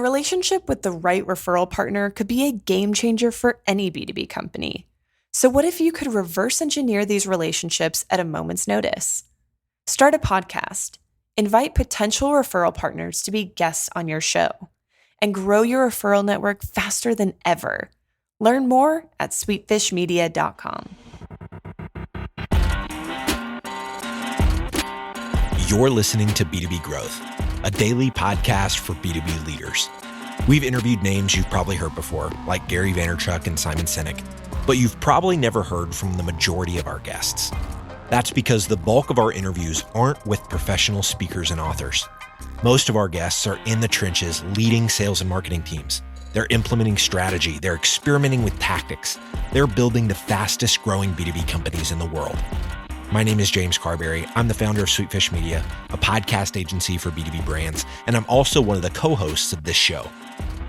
A relationship with the right referral partner could be a game changer for any B2B company. So what if you could reverse engineer these relationships at a moment's notice? Start a podcast, invite potential referral partners to be guests on your show, and grow your referral network faster than ever. Learn more at sweetfishmedia.com. You're listening to B2B Growth, a daily podcast for B2B leaders. We've interviewed names you've probably heard before, like Gary Vaynerchuk and Simon Sinek, but you've probably never heard from the majority of our guests. That's because the bulk of our interviews aren't with professional speakers and authors. Most of our guests are in the trenches leading sales and marketing teams. They're implementing strategy. They're experimenting with tactics. They're building the fastest growing B2B companies in the world. My name is James Carberry. I'm the founder of Sweetfish Media, a podcast agency for B2B brands, and I'm also one of the co-hosts of this show.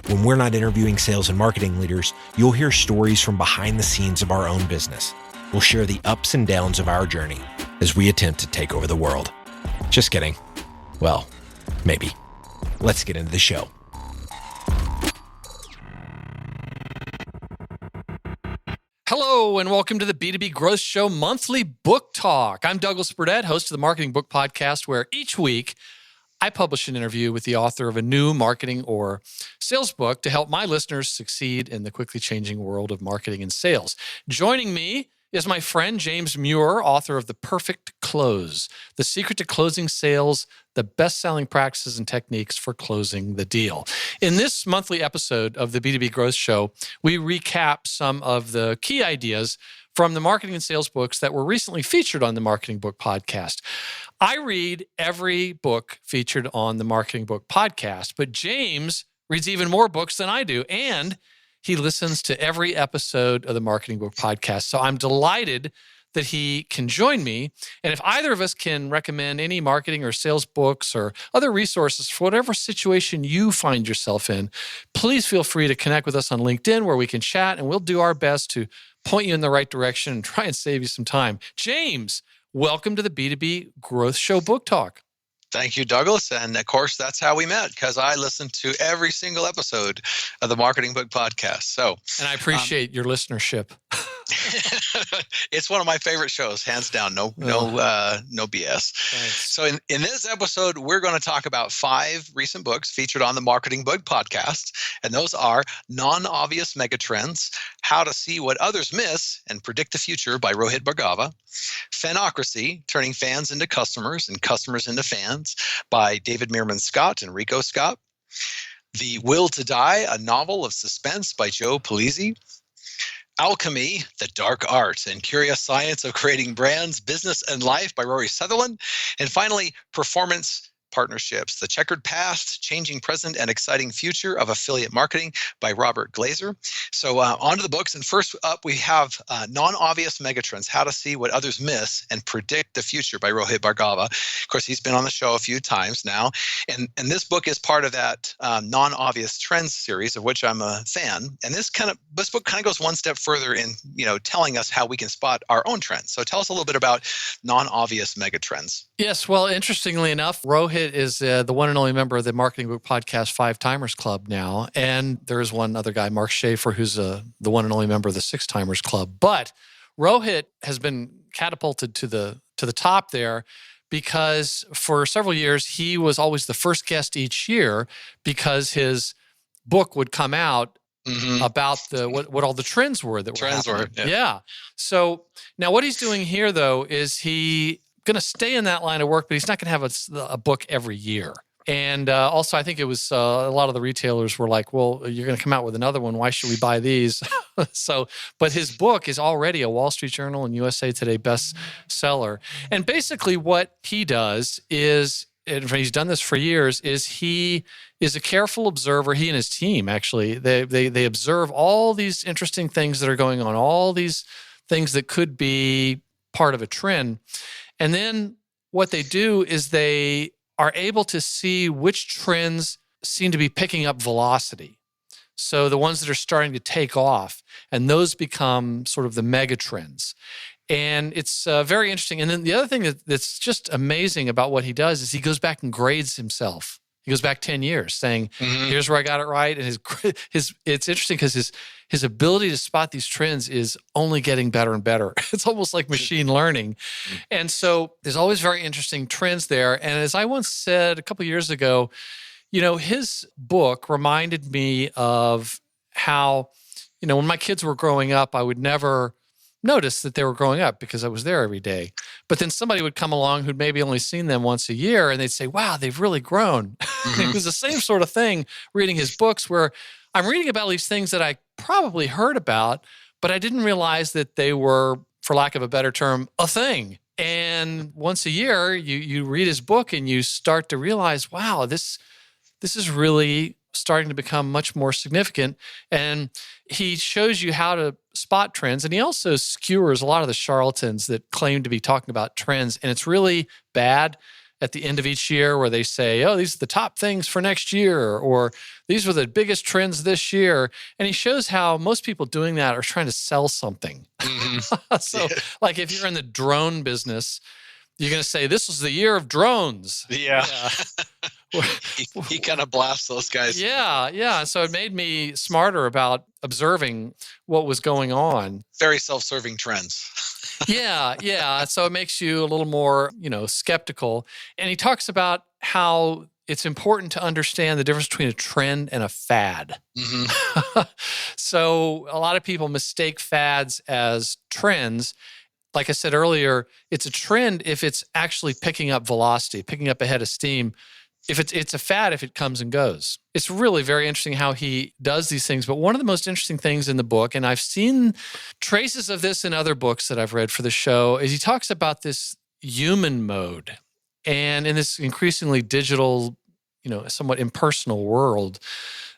When we're not interviewing sales and marketing leaders, you'll hear stories from behind the scenes of our own business. We'll share the ups and downs of our journey as we attempt to take over the world. Just kidding. Well, maybe. Let's get into the show. Hello, and welcome to the B2B Growth Show Monthly Book Talk. I'm Douglas Burdett, host of the Marketing Book Podcast, where each week I publish an interview with the author of a new marketing or sales book to help my listeners succeed in the quickly changing world of marketing and sales. Joining me is my friend James Muir, author of The Perfect Close, The Secret to Closing Sales, the Best-Selling Practices and Techniques for Closing the Deal. In this monthly episode of the B2B Growth Show, we recap some of the key ideas from the marketing and sales books that were recently featured on the Marketing Book Podcast. I read every book featured on the Marketing Book Podcast, but James reads even more books than I do, and he listens to every episode of the Marketing Book Podcast. So I'm delighted that he can join me. And if either of us can recommend any marketing or sales books or other resources for whatever situation you find yourself in, please feel free to connect with us on LinkedIn where we can chat, and we'll do our best to point you in the right direction and try and save you some time. James, welcome to the B2B Growth Show Book Talk. Thank you, Douglas. And of course, that's how we met, because I listened to every single episode of the Marketing Book Podcast. And I appreciate your listenership. It's one of my favorite shows, hands down. No BS. Thanks. So in this episode, we're going to talk about 5 recent books featured on the Marketing Book Podcast. And those are Non-Obvious Megatrends, How to See What Others Miss and Predict the Future by Rohit Bhargava, Fanocracy, Turning Fans into Customers and Customers into Fans by David Meerman Scott and Rico Scott, The Will to Die, a novel of suspense by Joe Pulizzi, Alchemy, The Dark Art and Curious Science of Creating Brands, Business and Life by Rory Sutherland, and finally, Performance Partnerships, The Checkered Past, Changing Present and Exciting Future of Affiliate Marketing by Robert Glazer. So on to the books. And first up, we have Non-Obvious Megatrends, How to See What Others Miss and Predict the Future by Rohit Bhargava. Of course, he's been on the show a few times now. And this book is part of that Non-Obvious Trends series, of which I'm a fan. And this book kind of goes one step further in telling us how we can spot our own trends. So tell us a little bit about Non-Obvious Megatrends. Yes, well, interestingly enough, Rohit is the one and only member of the Marketing Book Podcast 5 Timers Club now. And there is one other guy, Mark Schaefer, who's the one and only member of the 6 Timers Club. But Rohit has been catapulted to the top there because for several years, he was always the first guest each year because his book would come out about what all the trends were that were happening. Yeah. So now what he's doing here, though, is he going to stay in that line of work, but he's not going to have a book every year. And also, I think it was a lot of the retailers were like, well, you're going to come out with another one. Why should we buy these? But his book is already a Wall Street Journal and USA Today bestseller. And basically what he does is, and he's done this for years, is he is a careful observer. He and his team, actually, they observe all these interesting things that are going on, all these things that could be part of a trend. And then what they do is they are able to see which trends seem to be picking up velocity. So the ones that are starting to take off, and those become sort of the mega trends. And it's very interesting. And then the other thing that's just amazing about what he does is he goes back and grades himself. He goes back 10 years saying, here's where I got it right. And it's interesting because his ability to spot these trends is only getting better and better. It's almost like machine learning. And so there's always very interesting trends there. And as I once said a couple of years ago, his book reminded me of how, when my kids were growing up, I would never notice that they were growing up because I was there every day. But then somebody would come along who'd maybe only seen them once a year and they'd say, wow, they've really grown. It was the same sort of thing reading his books where I'm reading about these things that I probably heard about, but I didn't realize that they were, for lack of a better term, a thing. And once a year, you read his book and you start to realize, wow, this is really starting to become much more significant. And he shows you how to spot trends. And he also skewers a lot of the charlatans that claim to be talking about trends. And it's really bad at the end of each year where they say, oh, these are the top things for next year, or these were the biggest trends this year. And he shows how most people doing that are trying to sell something. So like if you're in the drone business, you're going to say, this was the year of drones. Yeah. He kind of blasts those guys. Yeah. So it made me smarter about observing what was going on. Very self-serving trends. Yeah. So it makes you a little more, skeptical. And he talks about how it's important to understand the difference between a trend and a fad. So a lot of people mistake fads as trends. Like I said earlier, it's a trend if it's actually picking up velocity, picking up a head of steam. If it's a fad if it comes and goes. It's really very interesting how he does these things. But one of the most interesting things in the book, and I've seen traces of this in other books that I've read for the show, is he talks about this human mode. And in this increasingly digital, somewhat impersonal world,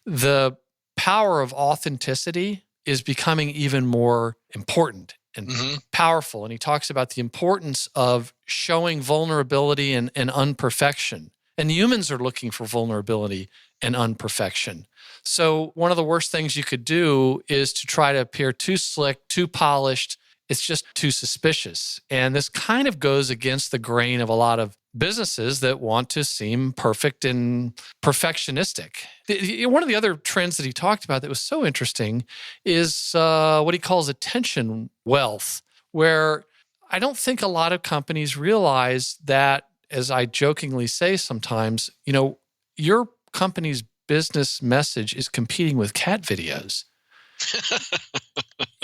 the power of authenticity is becoming even more important and powerful. And he talks about the importance of showing vulnerability and unperfection. And humans are looking for vulnerability and unperfection. So one of the worst things you could do is to try to appear too slick, too polished. It's just too suspicious. And this kind of goes against the grain of a lot of businesses that want to seem perfect and perfectionistic. One of the other trends that he talked about that was so interesting is what he calls attention wealth, where I don't think a lot of companies realize that, as I jokingly say sometimes, your company's business message is competing with cat videos.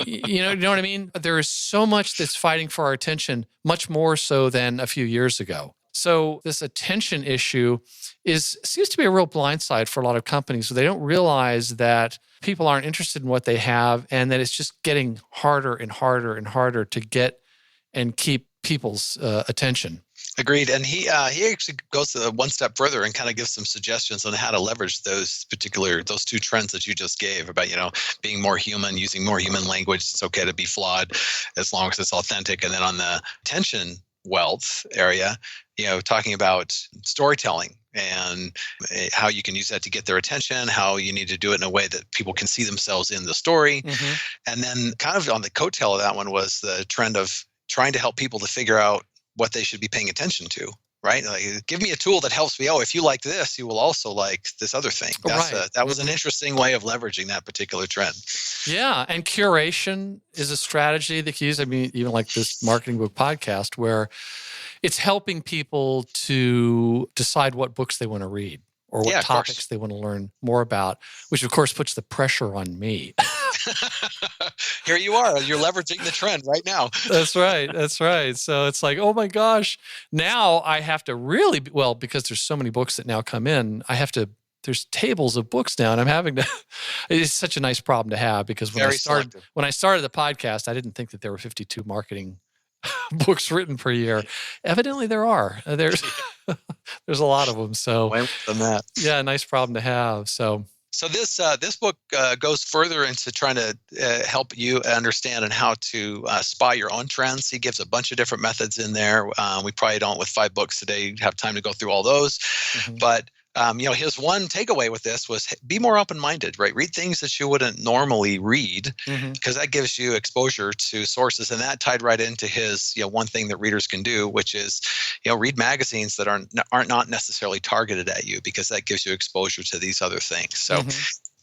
You know what I mean? There is so much that's fighting for our attention, much more so than a few years ago. So this attention issue seems to be a real blindside for a lot of companies where they don't realize that people aren't interested in what they have and that it's just getting harder and harder and harder to get and keep people's attention. Agreed. And he actually goes one step further and kind of gives some suggestions on how to leverage those two trends that you just gave about, being more human, using more human language. It's okay to be flawed as long as it's authentic. And then on the attention wealth area, talking about storytelling and how you can use that to get their attention, how you need to do it in a way that people can see themselves in the story. And then kind of on the coattail of that one was the trend of trying to help people to figure out what they should be paying attention to, right? Like, give me a tool that helps me. Oh, if you like this, you will also like this other thing. That was an interesting way of leveraging that particular trend. Yeah, and curation is a strategy that he used. I mean, even like this Marketing Book podcast, where it's helping people to decide what books they want to read or what topics they want to learn more about, which of course puts the pressure on me. Here you are. You're leveraging the trend right now. That's right. So it's like, oh my gosh, now I have to really, because there's so many books that now come in, there's tables of books now, and I'm having to, it's such a nice problem to have because when I started the podcast, I didn't think that there were 52 marketing books written per year. Evidently there are. There's a lot of them. So yeah, nice problem to have. So this book goes further into trying to help you understand and how to spy your own trends. He gives a bunch of different methods in there. We probably don't, with 5 books today, have time to go through all those. But his one takeaway with this was be more open-minded, right? Read things that you wouldn't normally read, because that gives you exposure to sources. And that tied right into his, one thing that readers can do, which is, read magazines that aren't not necessarily targeted at you, because that gives you exposure to these other things. So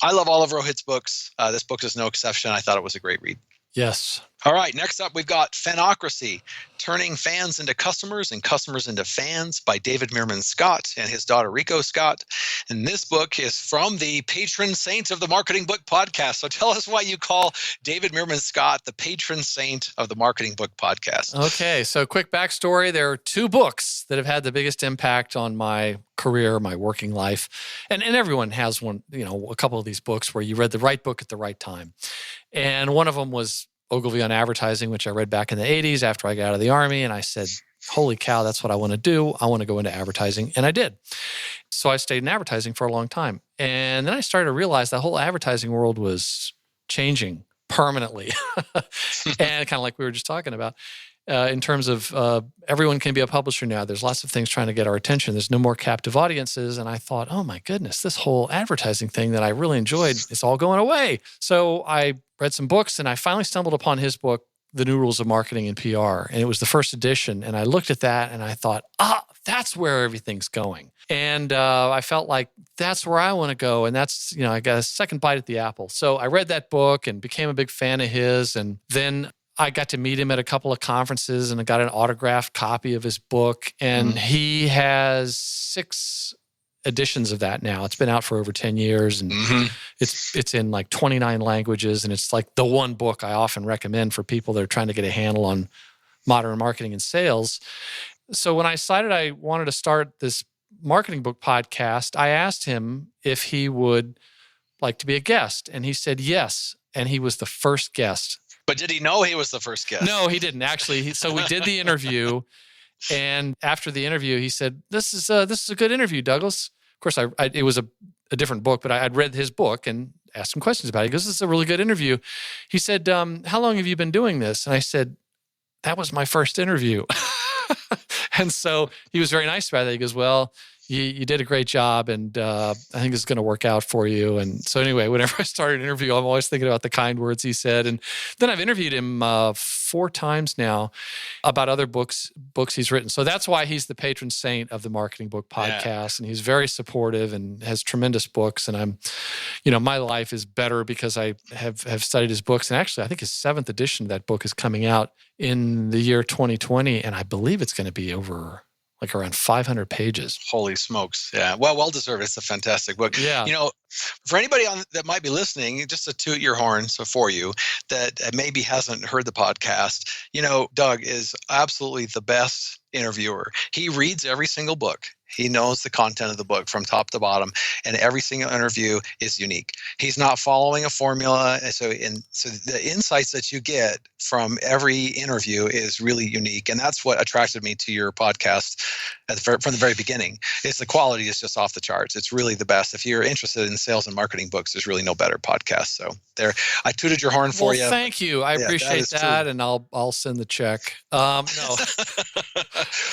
I love all of Rohit's books. This book is no exception. I thought it was a great read. Yes. All right, next up, we've got Fanocracy, Turning Fans into Customers and Customers into Fans by David Meerman Scott and his daughter Rico Scott. And this book is from the patron saint of the Marketing Book Podcast. So tell us why you call David Meerman Scott the patron saint of the Marketing Book Podcast. Okay, so quick backstory. There are two books that have had the biggest impact on my career, my working life. And everyone has one, a couple of these books where you read the right book at the right time. And one of them was Ogilvy on Advertising, which I read back in the 80s after I got out of the Army. And I said, holy cow, that's what I want to do. I want to go into advertising. And I did. So I stayed in advertising for a long time. And then I started to realize the whole advertising world was changing permanently. And kind of like we were just talking about, in terms of everyone can be a publisher now. There's lots of things trying to get our attention. There's no more captive audiences. And I thought, oh my goodness, this whole advertising thing that I really enjoyed, it's all going away. So I read some books and I finally stumbled upon his book, The New Rules of Marketing and PR. And it was the first edition. And I looked at that and I thought, that's where everything's going. And I felt like that's where I want to go. And that's, I got a second bite at the apple. So I read that book and became a big fan of his. And then I got to meet him at a couple of conferences and I got an autographed copy of his book. And he has 6 editions of that now. It's been out for over 10 years and it's in like 29 languages. And it's like the one book I often recommend for people that are trying to get a handle on modern marketing and sales. So when I decided I wanted to start this marketing book podcast, I asked him if he would like to be a guest. And he said yes. And he was the first guest. But did he know he was the first guest? No, he didn't actually. So we did the interview, and after the interview, he said, "This is a good interview, Douglas." Of course, it was a different book, but I'd read his book and asked him questions about it. He goes, "This is a really good interview." He said, "How long have you been doing this?" And I said, "That was my first interview." And so he was very nice about that. He goes, "Well, you did a great job, and I think it's going to work out for you." And so anyway, whenever I start an interview, I'm always thinking about the kind words he said. And then I've interviewed him 4 times now about other books he's written. So that's why he's the patron saint of the Marketing Book Podcast. Yeah. And he's very supportive and has tremendous books. And I'm, my life is better because I have studied his books. And actually, I think his 7th edition of that book is coming out in the year 2020. And I believe it's going to be over like around 500 pages. Holy smokes. Yeah. Well deserved. It's a fantastic book. Yeah. For anybody that might be listening, just to toot your horn for you that maybe hasn't heard the podcast, Doug is absolutely the best interviewer. He reads every single book. He knows the content of the book from top to bottom, and every single interview is unique. He's not following a formula. So the insights that you get from every interview is really unique. And that's what attracted me to your podcast from the very beginning. It's the quality is just off the charts. It's really the best. If you're interested in sales and marketing books, there's really no better podcast. So there, I tooted your horn for you. Well, thank you. I appreciate that, and I'll send the check. No.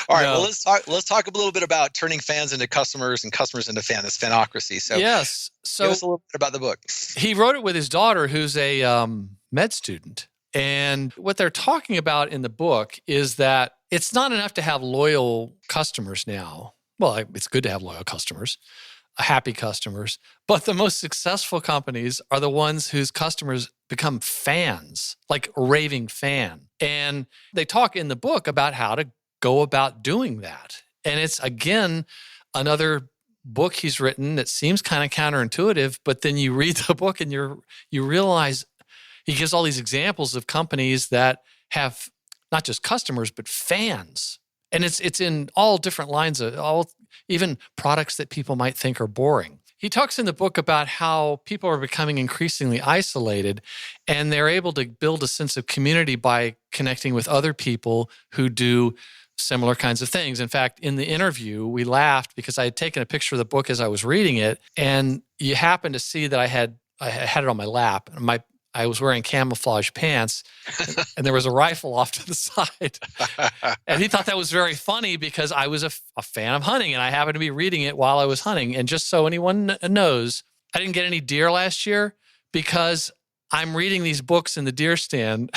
All right. No. Well, let's talk a little bit about turning fans into customers and customers into fans. This Fanocracy. So yes. So give us a little bit about the book. He wrote it with his daughter, who's a med student. And what they're talking about in the book is that it's not enough to have loyal customers now. Well, it's good to have loyal customers, happy customers, but the most successful companies are the ones whose customers become fans, like a raving fan. And they talk in the book about how to go about doing that. And it's, again, another book he's written that seems kind of counterintuitive, but then you read the book and you realize he gives all these examples of companies that have not just customers, but fans. And it's in all different lines of even products that people might think are boring. He talks in the book about how people are becoming increasingly isolated and they're able to build a sense of community by connecting with other people who do similar kinds of things. In fact, in the interview, we laughed because I had taken a picture of the book as I was reading it, and you happened to see that I had it on my lap. I was wearing camouflage pants and there was a rifle off to the side. And he thought that was very funny because I was a fan of hunting and I happened to be reading it while I was hunting. And just so anyone knows, I didn't get any deer last year because I'm reading these books in the deer stand.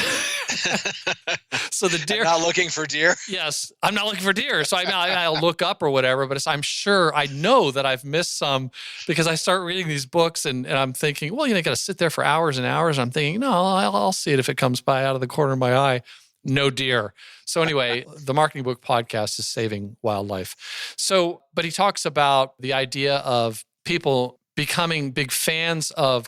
So the deer. Not looking for deer? Yes, I'm not looking for deer. So I'll look up or whatever, but I'm sure, I know that I've missed some because I start reading these books and I'm thinking, well, you got to sit there for hours and hours. And I'm thinking, no, I'll see it if it comes by out of the corner of my eye. No deer. So anyway, the Marketing Book Podcast is saving wildlife. So, but he talks about the idea of people becoming big fans of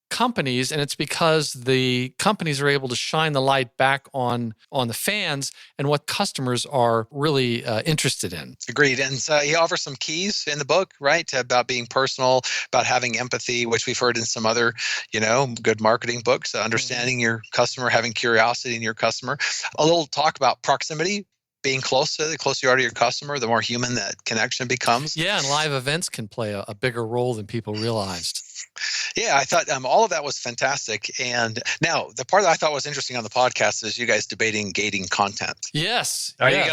companies, and it's because the companies are able to shine the light back on the fans and what customers are really interested in. Agreed. And so he offers some keys in the book, right, about being personal, about having empathy, which we've heard in some other, good marketing books, understanding your customer, having curiosity in your customer. A little talk about proximity, being close to the closer you are to your customer, the more human that connection becomes. Yeah, and live events can play a bigger role than people realized. Yeah, I thought all of that was fantastic. And now the part that I thought was interesting on the podcast is you guys debating gating content. Yes. Are you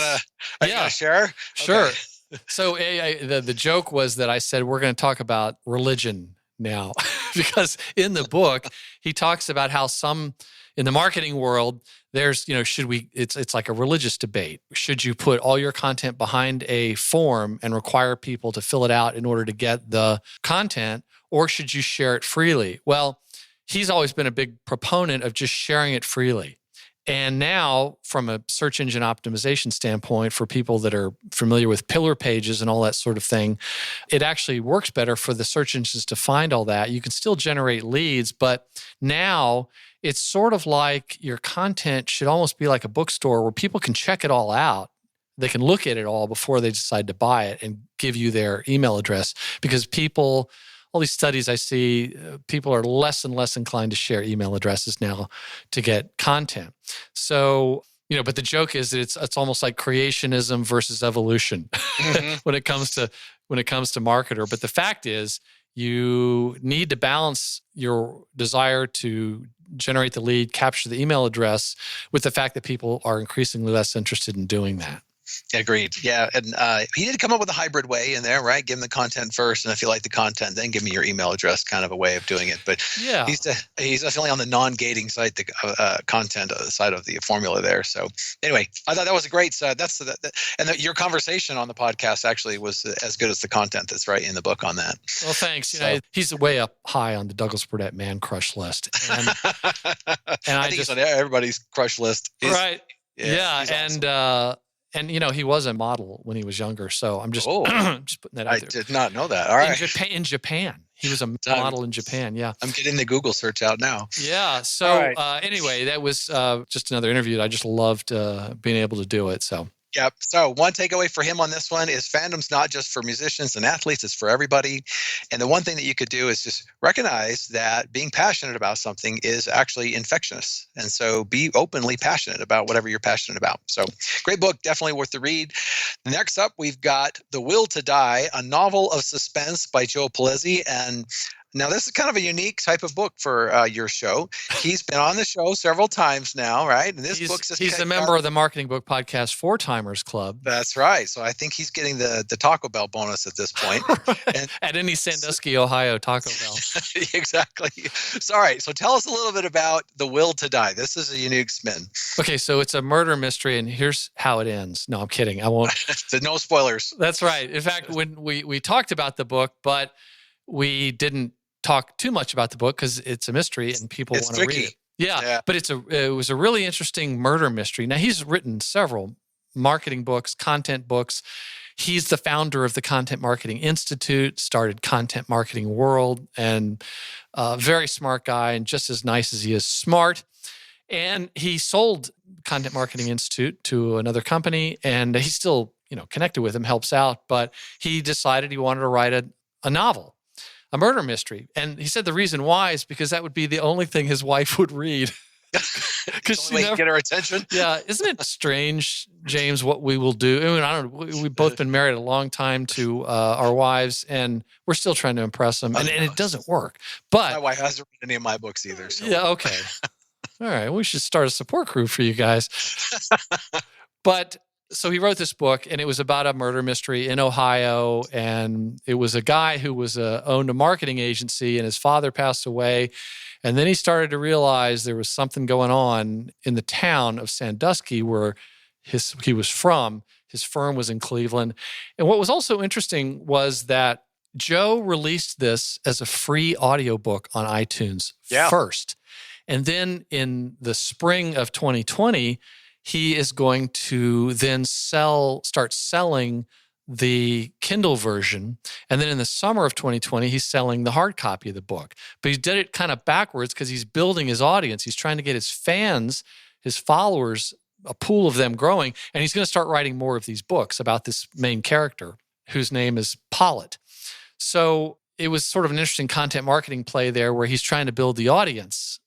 gonna share? Sure. Okay. So the joke was that I said we're going to talk about religion now because in the book he talks about how some in the marketing world there's it's like a religious debate. Should you put all your content behind a form and require people to fill it out in order to get the content, or should you share it freely? Well, he's always been a big proponent of just sharing it freely. And now, from a search engine optimization standpoint, for people that are familiar with pillar pages and all that sort of thing, it actually works better for the search engines to find all that. You can still generate leads, but now it's sort of like your content should almost be like a bookstore where people can check it all out. They can look at it all before they decide to buy it and give you their email address, because all these studies I see, people are less and less inclined to share email addresses now to get content. So, but the joke is that it's almost like creationism versus evolution when it comes to marketer. But the fact is, you need to balance your desire to generate the lead, capture the email address, with the fact that people are increasingly less interested in doing that. Agreed. Yeah. And he did come up with a hybrid way in there, right? Give them the content first. And if you like the content, then give me your email address, kind of a way of doing it. But yeah, he's definitely on the non-gating side, the content side of the formula there. So anyway, I thought that was a great, your conversation on the podcast actually was as good as the content that's right in the book on that. Well, thanks. He's way up high on the Douglas Burdett man crush list. And I think he's on everybody's crush list. Right. Yeah. Awesome. And he was a model when he was younger, so I'm just just putting that out there. I did not know that. All right. In Japan. He was a model in Japan, yeah. I'm getting the Google search out now. Yeah, so anyway, that was just another interview. I just loved being able to do it, so. Yep. So one takeaway for him on this one is fandom's not just for musicians and athletes, it's for everybody. And the one thing that you could do is just recognize that being passionate about something is actually infectious. And so be openly passionate about whatever you're passionate about. So great book, definitely worth the read. Next up, we've got The Will to Die, a novel of suspense by Joe Pulizzi. And now, this is kind of a unique type of book for your show. He's been on the show several times now, right? And he's a member of the Marketing Book Podcast 4-Timers Club. That's right. So I think he's getting the Taco Bell bonus at this point. At any Sandusky, Ohio Taco Bell. Exactly. So, all right. So tell us a little bit about The Will to Die. This is a unique spin. Okay. So it's a murder mystery, and here's how it ends. No, I'm kidding. I won't. No spoilers. That's right. In fact, when we talked about the book, but we didn't talk too much about the book because it's a mystery and people want to read it. Yeah, but it was a really interesting murder mystery. Now, he's written several marketing books, content books. He's the founder of the Content Marketing Institute, started Content Marketing World, and a very smart guy, and just as nice as he is smart. And he sold Content Marketing Institute to another company, and he's still connected with him, helps out. But he decided he wanted to write a novel, a murder mystery. And he said the reason why is because that would be the only thing his wife would read. Because Only way to get our attention. Yeah, isn't it strange, James, what we will do? I mean, I don't know. We've both been married a long time to our wives, and we're still trying to impress them, and it doesn't work. But my wife hasn't read any of my books either. So. yeah, okay. All right, we should start a support crew for you guys. But so he wrote this book, and it was about a murder mystery in Ohio, and it was a guy who was owned a marketing agency, and his father passed away. And then he started to realize there was something going on in the town of Sandusky where he was from. His firm was in Cleveland. And what was also interesting was that Joe released this as a free audiobook on iTunes first. And then in the spring of 2020, he is going to then start selling the Kindle version. And then in the summer of 2020, he's selling the hard copy of the book. But he did it kind of backwards because he's building his audience. He's trying to get his fans, his followers, a pool of them growing. And he's going to start writing more of these books about this main character whose name is Pollitt. So it was sort of an interesting content marketing play there where he's trying to build the audience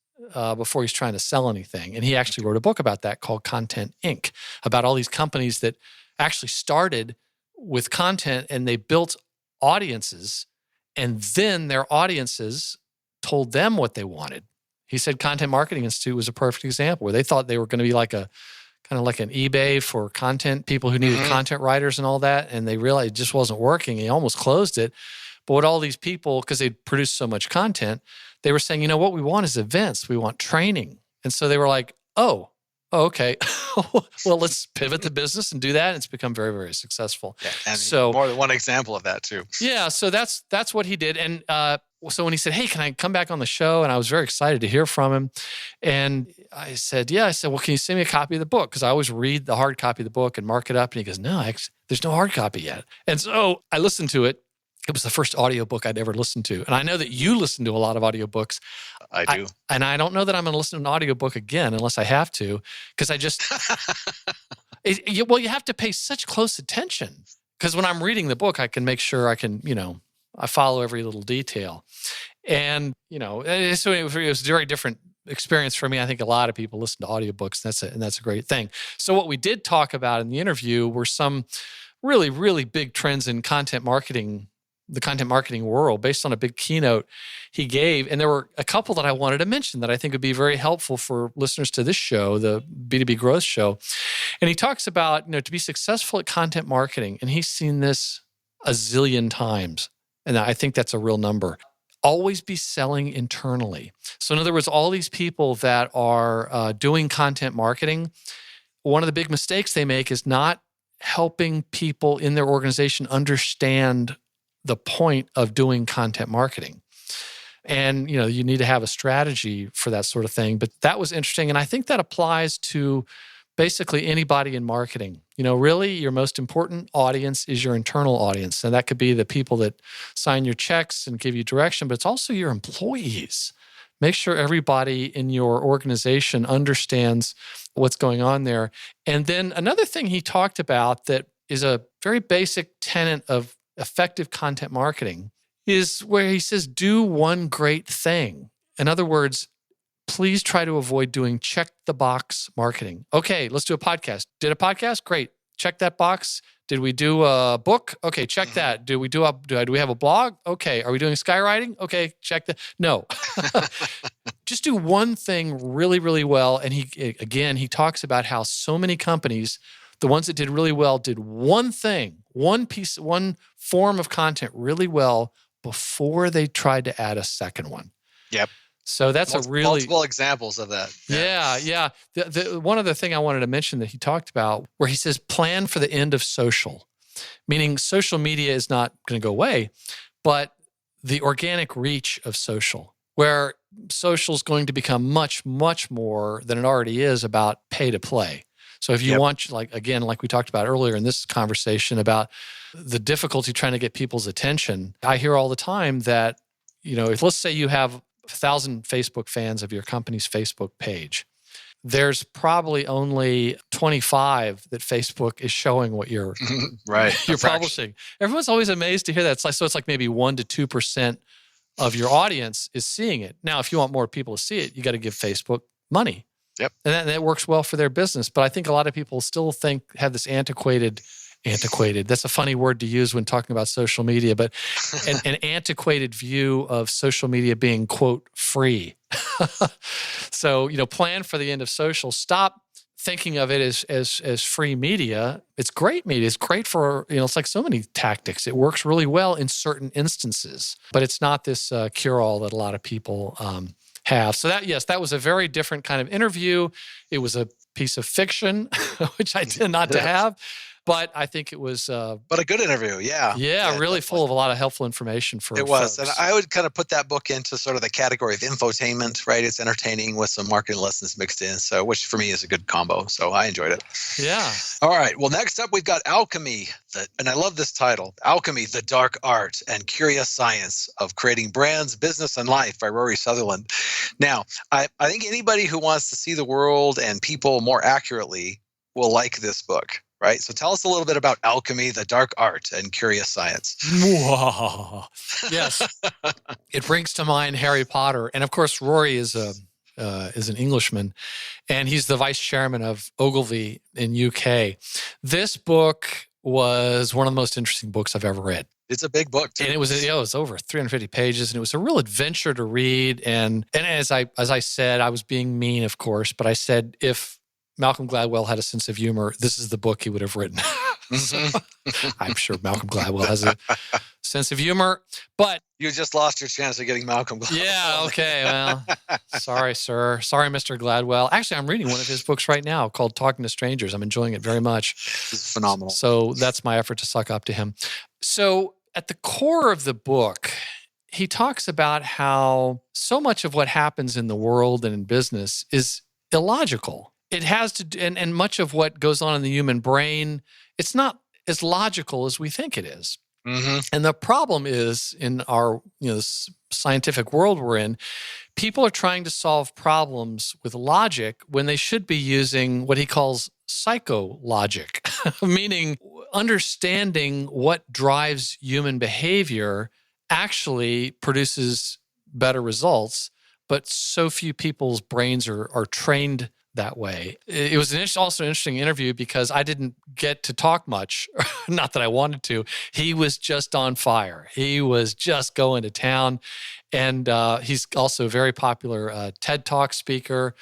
before he's trying to sell anything. And he actually wrote a book about that called Content Inc., about all these companies that actually started with content and they built audiences, and then their audiences told them what they wanted. He said Content Marketing Institute was a perfect example where they thought they were going to be like a kind of like an eBay for content, people who needed content writers and all that, and they realized it just wasn't working. He almost closed it. But what all these people, because they'd produced so much content, they were saying, what we want is events. We want training. And so they were like, oh, okay. Well, let's pivot the business and do that. And it's become very, very successful. Yeah, and so more than one example of that too. Yeah, so that's what he did. And so when he said, hey, can I come back on the show? And I was very excited to hear from him. And I said, yeah. I said, well, can you send me a copy of the book? Because I always read the hard copy of the book and mark it up. And he goes, no, there's no hard copy yet. And so I listened to it. It was the first audiobook I'd ever listened to. And I know that you listen to a lot of audiobooks. I do. And I don't know that I'm going to listen to an audiobook again unless I have to, because I just, you have to pay such close attention. Because when I'm reading the book, I can make sure I can, I follow every little detail. And, so it was a very different experience for me. I think a lot of people listen to audiobooks, and that's a great thing. So what we did talk about in the interview were some really, really big trends in content marketing, the content marketing world, based on a big keynote he gave. And there were a couple that I wanted to mention that I think would be very helpful for listeners to this show, the B2B Growth Show. And he talks about, to be successful at content marketing, and he's seen this a zillion times, and I think that's a real number. Always be selling internally. So in other words, all these people that are doing content marketing, one of the big mistakes they make is not helping people in their organization understand the point of doing content marketing. And, you need to have a strategy for that sort of thing. But that was interesting. And I think that applies to basically anybody in marketing. Really your most important audience is your internal audience. And that could be the people that sign your checks and give you direction, but it's also your employees. Make sure everybody in your organization understands what's going on there. And then another thing he talked about that is a very basic tenet of effective content marketing is where he says, do one great thing. In other words, please try to avoid doing check the box marketing. Okay, let's do a podcast. Did a podcast? Great. Check that box. Did we do a book? Okay, check that. Do we have a blog? Okay. Are we doing skywriting? Okay, check that. No. Just do one thing really, really well. And he talks about how so many companies, the ones that did really well, did one thing, one form of content really well before they tried to add a second one. Yep. So that's multiple examples of that. Yeah. The one other thing I wanted to mention that he talked about, where he says, plan for the end of social, meaning social media is not going to go away, but the organic reach of social, where social is going to become much, much more than it already is about pay to play. So if you want, like we talked about earlier in this conversation about the difficulty trying to get people's attention, I hear all the time that, if let's say you have 1,000 Facebook fans of your company's Facebook page, there's probably only 25 that Facebook is showing what you're you're publishing. Everyone's always amazed to hear that. It's like maybe 1% to 2% of your audience is seeing it. Now, if you want more people to see it, you got to give Facebook money. Yep. And that works well for their business. But I think a lot of people still have this antiquated, that's a funny word to use when talking about social media, but an antiquated view of social media being, quote, free. So, plan for the end of social. Stop thinking of it as free media. It's great media. It's great for, it's like so many tactics. It works really well in certain instances, but it's not this cure-all that a lot of people have. So that was a very different kind of interview. It was a piece of fiction, which I tend not to have. But I think it was... but a good interview, yeah. Yeah, really definitely. full of a lot of helpful information for It was. folks. And I would kind of put that book into sort of the category of infotainment, right? It's entertaining with some marketing lessons mixed in, so which for me is a good combo. So I enjoyed it. Yeah. All right. Well, next up, we've got Alchemy. And I love this title, Alchemy, the Dark Art and Curious Science of Creating Brands, Business, and Life by Rory Sutherland. Now, I think anybody who wants to see the world and people more accurately will like this book. Right. So tell us a little bit about Alchemy, the Dark Art and Curious Science. Yes. It brings to mind Harry Potter. And of course, Rory is an Englishman, and he's the vice chairman of Ogilvy in UK. This book was one of the most interesting books I've ever read. It's a big book, too. And it was over 350 pages, and it was a real adventure to read. And as I said, I was being mean, of course, but I said, if Malcolm Gladwell had a sense of humor, this is the book he would have written. So, I'm sure Malcolm Gladwell has a sense of humor, but... You just lost your chance of getting Malcolm Gladwell. Yeah, okay, well, sorry, sir. Sorry, Mr. Gladwell. Actually, I'm reading one of his books right now called Talking to Strangers. I'm enjoying it very much. This is phenomenal. So that's my effort to suck up to him. So at the core of the book, he talks about how so much of what happens in the world and in business is illogical. It has to, and much of what goes on in the human brain, it's not as logical as we think it is. Mm-hmm. And the problem is in our this scientific world we're in, people are trying to solve problems with logic when they should be using what he calls psychologic, meaning understanding what drives human behavior actually produces better results, but so few people's brains are trained that way. It was also an interesting interview because I didn't get to talk much, not that I wanted to. He was just on fire. He was just going to town. And he's also a very popular TED Talk speaker.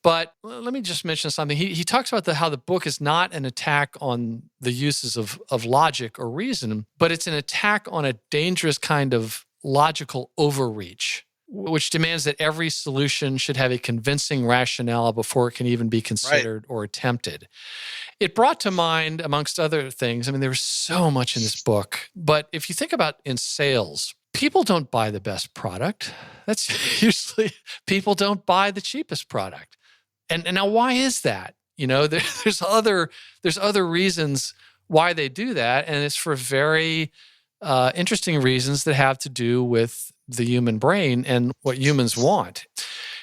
But let me just mention something. He talks about how the book is not an attack on the uses of logic or reason, but it's an attack on a dangerous kind of logical overreach, which demands that every solution should have a convincing rationale before it can even be considered or attempted. It brought to mind, amongst other things, there was so much in this book, but if you think about in sales, people don't buy the best product. That's usually, people don't buy the cheapest product. And now why is that? There's other reasons why they do that, and it's for very interesting reasons that have to do with the human brain and what humans want.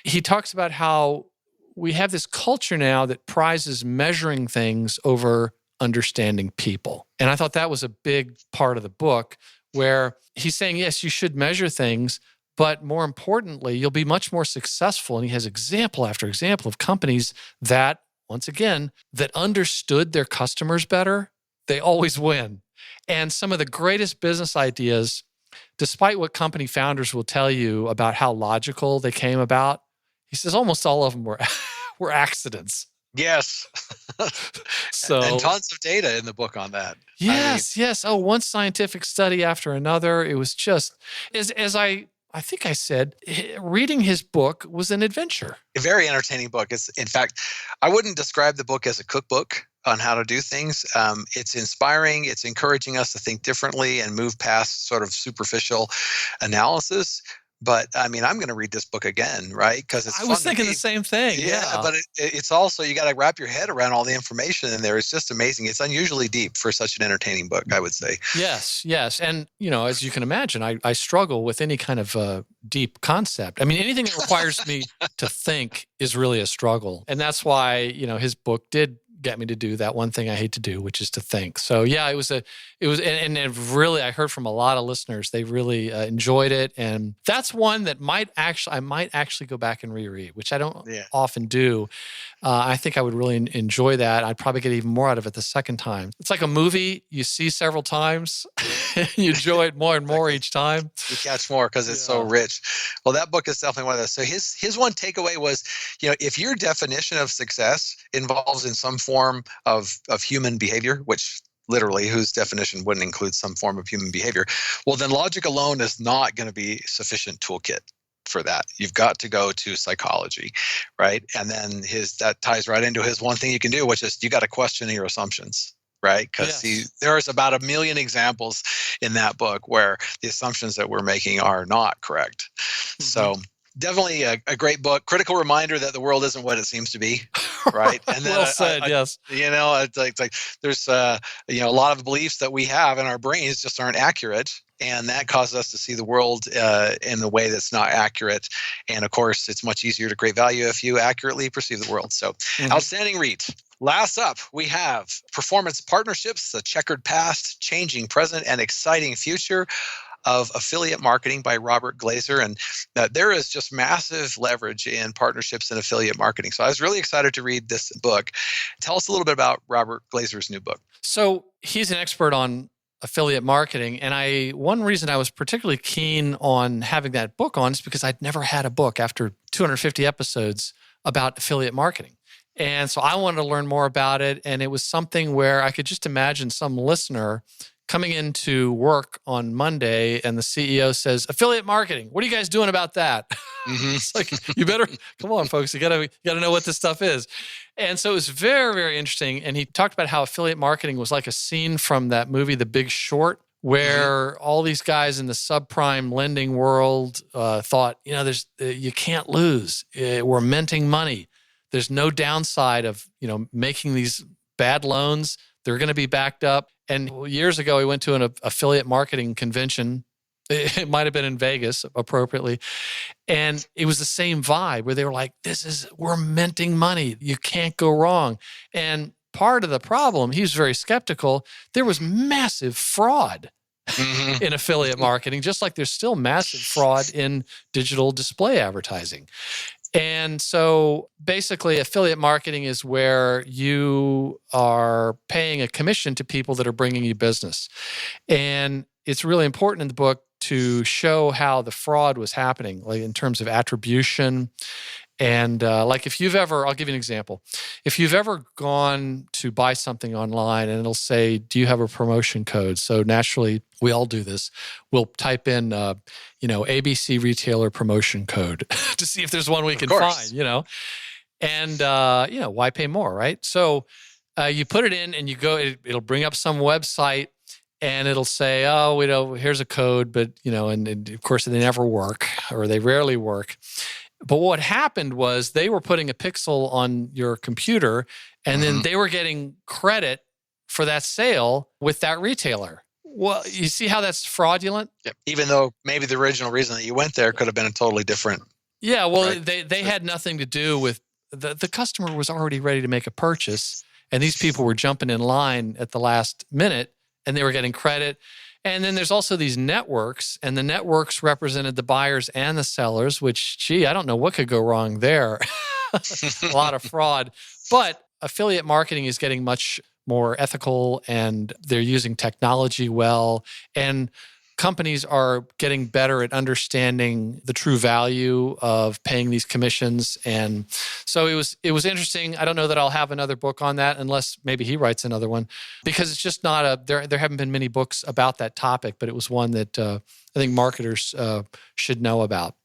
He talks about how we have this culture now that prizes measuring things over understanding people. And I thought that was a big part of the book where he's saying, yes, you should measure things, but more importantly, you'll be much more successful. And he has example after example of companies that, once again, that understood their customers better. They always win. And some of the greatest business ideas, despite what company founders will tell you about how logical they came about, he says almost all of them were accidents. Yes. So and tons of data in the book on that. Yes. Oh, one scientific study after another. It was just, as I think I said, reading his book was an adventure. A very entertaining book. In fact, I wouldn't describe the book as a cookbook on how to do things. It's inspiring. It's encouraging us to think differently and move past sort of superficial analysis. But I'm going to read this book again, right? Because it's I was thinking the same thing. Yeah, but it's also, you got to wrap your head around all the information in there. It's just amazing. It's unusually deep for such an entertaining book, I would say. Yes. And, as you can imagine, I struggle with any kind of deep concept. Anything that requires me to think is really a struggle. And that's why, his book did get me to do that one thing I hate to do, which is to think. So yeah, and it really, I heard from a lot of listeners, they really enjoyed it. And that's one that I might actually go back and reread, which I don't often do. I think I would really enjoy that. I'd probably get even more out of it the second time. It's like a movie you see several times. You enjoy it more and more each time. You catch more because it's so rich. Well, that book is definitely one of those. So his one takeaway was, if your definition of success involves in some form of human behavior, which literally whose definition wouldn't include some form of human behavior, well, then logic alone is not going to be sufficient toolkit for that. You've got to go to psychology, right? And then that ties right into his one thing you can do, which is you got to question your assumptions, right? Because there's about 1 million examples in that book where the assumptions that we're making are not correct. Mm-hmm. So definitely a great book. Critical reminder that the world isn't what it seems to be, right? And then well said, yes. It's like there's a lot of beliefs that we have in our brains just aren't accurate. And that causes us to see the world in the way that's not accurate. And of course, it's much easier to create value if you accurately perceive the world. So outstanding read. Last up, we have Performance Partnerships, The Checkered Past, Changing Present, and Exciting Future of Affiliate Marketing by Robert Glazer. And there is just massive leverage in partnerships and affiliate marketing. So I was really excited to read this book. Tell us a little bit about Robert Glazer's new book. So he's an expert on affiliate marketing. And one reason I was particularly keen on having that book on is because I'd never had a book after 250 episodes about affiliate marketing. And so I wanted to learn more about it. And it was something where I could just imagine some listener coming into work on Monday and the CEO says, affiliate marketing, what are you guys doing about that? Mm-hmm. It's like, you better, come on, folks, you gotta know what this stuff is. And so it was very, very interesting. And he talked about how affiliate marketing was like a scene from that movie, The Big Short, where all these guys in the subprime lending world thought, you can't lose. We're minting money. There's no downside of, making these bad loans. They're going to be backed up. And years ago, we went to an affiliate marketing convention. It might have been in Vegas, appropriately. And it was the same vibe where they were like, we're minting money. You can't go wrong. And part of the problem, he was very skeptical. There was massive fraud in affiliate marketing, just like there's still massive fraud in digital display advertising. And so basically affiliate marketing is where you are paying a commission to people that are bringing you business. And it's really important in the book to show how the fraud was happening, like in terms of attribution. And like if you've ever, I'll give you an example. If you've ever gone to buy something online and it'll say, do you have a promotion code? So naturally, we all do this. We'll type in, ABC retailer promotion code to see if there's one we can find, And, why pay more, right? So you put it in and you go, it'll bring up some website and it'll say, here's a code, but, and of course they never work or they rarely work. But what happened was they were putting a pixel on your computer and then they were getting credit for that sale with that retailer. Well, you see how that's fraudulent? Yep. Even though maybe the original reason that you went there could have been a totally different. Yeah, well, right? they had nothing to do with, the customer was already ready to make a purchase and these people were jumping in line at the last minute and they were getting credit. And then there's also these networks, and the networks represented the buyers and the sellers, which, I don't know what could go wrong there. A lot of fraud. But affiliate marketing is getting much more ethical, and they're using technology well. And companies are getting better at understanding the true value of paying these commissions. And so it was interesting. I don't know that I'll have another book on that unless maybe he writes another one, because it's just not there haven't been many books about that topic, but it was one that I think marketers should know about.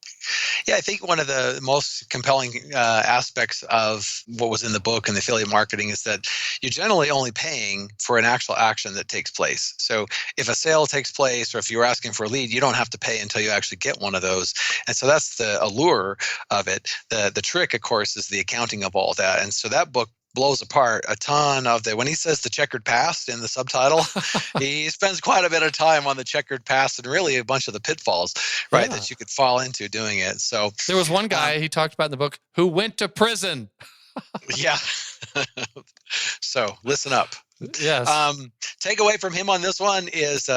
Yeah, I think one of the most compelling aspects of what was in the book and the affiliate marketing is that you're generally only paying for an actual action that takes place. So if a sale takes place or if you're asking for a lead, you don't have to pay until you actually get one of those. And so that's the allure of it. The trick, of course, is the accounting of all that. And so that book blows apart a ton of when he says the checkered past in the subtitle, he spends quite a bit of time on the checkered past and really a bunch of the pitfalls, right, that you could fall into doing it. So there was one guy he talked about in the book who went to prison. Yeah. So listen up. Yes. Takeaway from him on this one is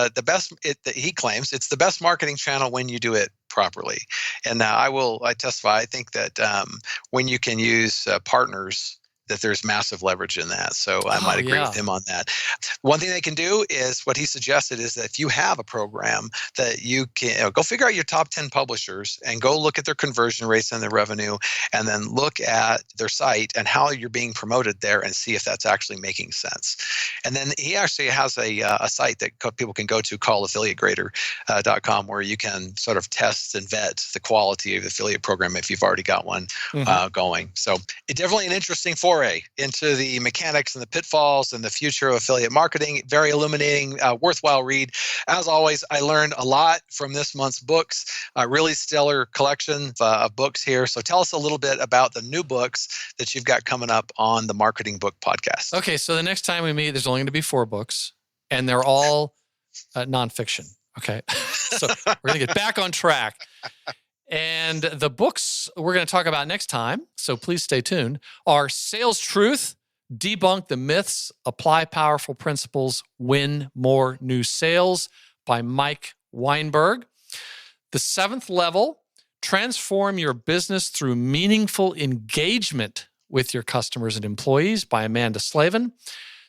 he claims it's the best marketing channel when you do it properly. And I testify, I think that when you can use partners, that there's massive leverage in that. So I might agree with him on that. One thing they can do is what he suggested is that if you have a program that you can go figure out your top 10 publishers and go look at their conversion rates and their revenue, and then look at their site and how you're being promoted there and see if that's actually making sense. And then he actually has a site that people can go to called affiliategrader.com where you can sort of test and vet the quality of the affiliate program if you've already got one going. So it's definitely an interesting foray into the mechanics and the pitfalls and the future of affiliate marketing. Very illuminating, worthwhile read. As always, I learned a lot from this month's books. A really stellar collection of books here. So tell us a little bit about the new books that you've got coming up on the Marketing Book Podcast. Okay, so the next time we meet, there's only going to be 4 books, and they're all nonfiction. Okay, so we're going to get back on track. And the books we're going to talk about next time, so please stay tuned, are Sales Truth, Debunk the Myths, Apply Powerful Principles, Win More New Sales by Mike Weinberg. The 7th Level, Transform Your Business Through Meaningful Engagement with Your Customers and Employees by Amanda Slavin.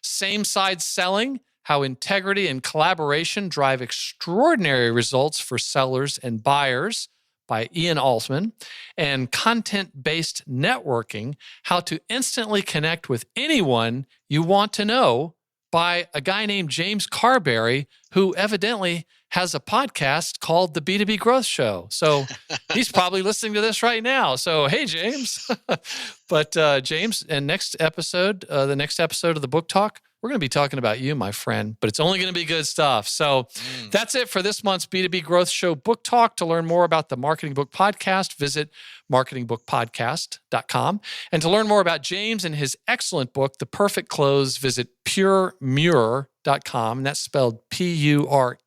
Same Side Selling, How Integrity and Collaboration Drive Extraordinary Results for Sellers and Buyers by Ian Altman, and Content-Based Networking, How to Instantly Connect with Anyone You Want to Know by a guy named James Carberry, who evidently has a podcast called The B2B Growth Show. So he's probably listening to this right now. So, hey, James. But James, and next episode, the next episode of the Book Talk, we're going to be talking about you, my friend, but it's only going to be good stuff. So that's it for this month's B2B Growth Show Book Talk. To learn more about the Marketing Book Podcast, visit marketingbookpodcast.com. And to learn more about James and his excellent book, The Perfect Close, visit puremuir.com. And that's spelled PUREMUIR.com.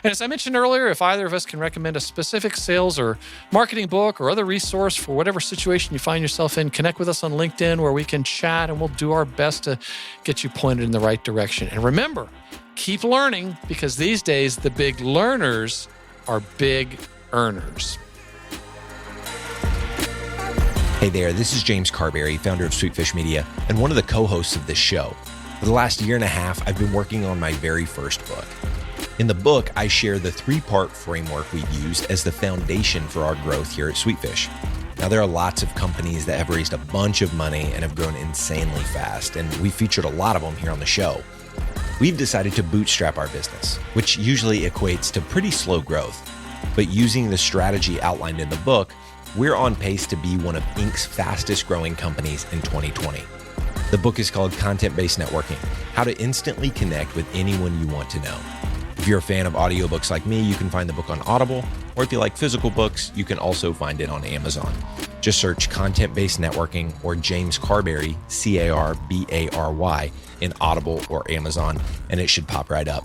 And as I mentioned earlier, if either of us can recommend a specific sales or marketing book or other resource for whatever situation you find yourself in, connect with us on LinkedIn where we can chat and we'll do our best to get you pointed in the right direction. And remember, keep learning because these days the big learners are big earners. Hey there, this is James Carberry, founder of Sweetfish Media and one of the co-hosts of this show. For the last year and a half, I've been working on my very first book. In the book, I share the 3-part framework we've used as the foundation for our growth here at Sweetfish. Now, there are lots of companies that have raised a bunch of money and have grown insanely fast, and we've featured a lot of them here on the show. We've decided to bootstrap our business, which usually equates to pretty slow growth. But using the strategy outlined in the book, we're on pace to be one of Inc.'s fastest growing companies in 2020. The book is called Content-Based Networking, How to Instantly Connect with Anyone You Want to Know. If you're a fan of audiobooks like me, you can find the book on Audible, or if you like physical books, you can also find it on Amazon. Just search Content-Based Networking or James Carberry, Carbary, in Audible or Amazon, and it should pop right up.